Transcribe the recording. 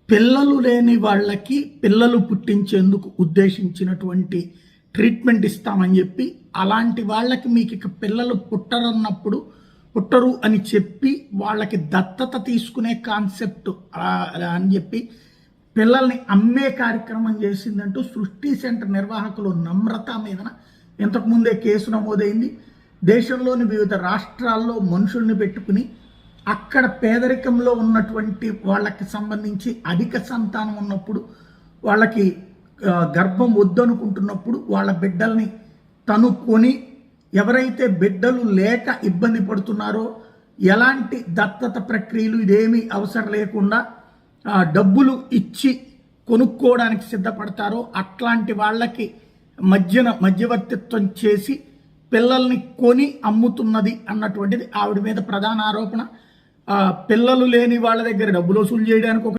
పిల్లలు లేని వాళ్ళకి పిల్లలు పుట్టించేందుకు ఉద్దేశించినటువంటి ట్రీట్మెంట్ ఇస్తామని చెప్పి, అలాంటి వాళ్ళకి మీకు ఇక పిల్లలు పుట్టరు అని చెప్పి వాళ్ళకి దత్తత తీసుకునే కాన్సెప్ట్ అని చెప్పి పిల్లల్ని అమ్మే కార్యక్రమం చేసిందంటూ సృష్టి సెంటర్ నిర్వాహకులు నమ్రత మీదన ఇంతకుముందే కేసు నమోదైంది. దేశంలోని వివిధ రాష్ట్రాల్లో మనుషుల్ని పెట్టుకుని అక్కడ పేదరికంలో ఉన్నటువంటి వాళ్ళకి సంబంధించి అధిక సంతానం ఉన్నప్పుడు, వాళ్ళకి గర్భం వద్దనుకుంటున్నప్పుడు వాళ్ళ బిడ్డల్ని తను కొని, ఎవరైతే బిడ్డలు లేక ఇబ్బంది పడుతున్నారో ఎలాంటి దత్తత ప్రక్రియలు ఇదేమీ అవసరం లేకుండా డబ్బులు ఇచ్చి కొనుక్కోవడానికి సిద్ధపడతారో అట్లాంటి వాళ్ళకి మధ్యవర్తిత్వం చేసి పిల్లల్ని కొని అమ్ముతున్నది అన్నటువంటిది ఆవిడ మీద ప్రధాన ఆరోపణ. పిల్లలు లేని వాళ్ళ దగ్గర డబ్బులు వసూలు చేయడానికి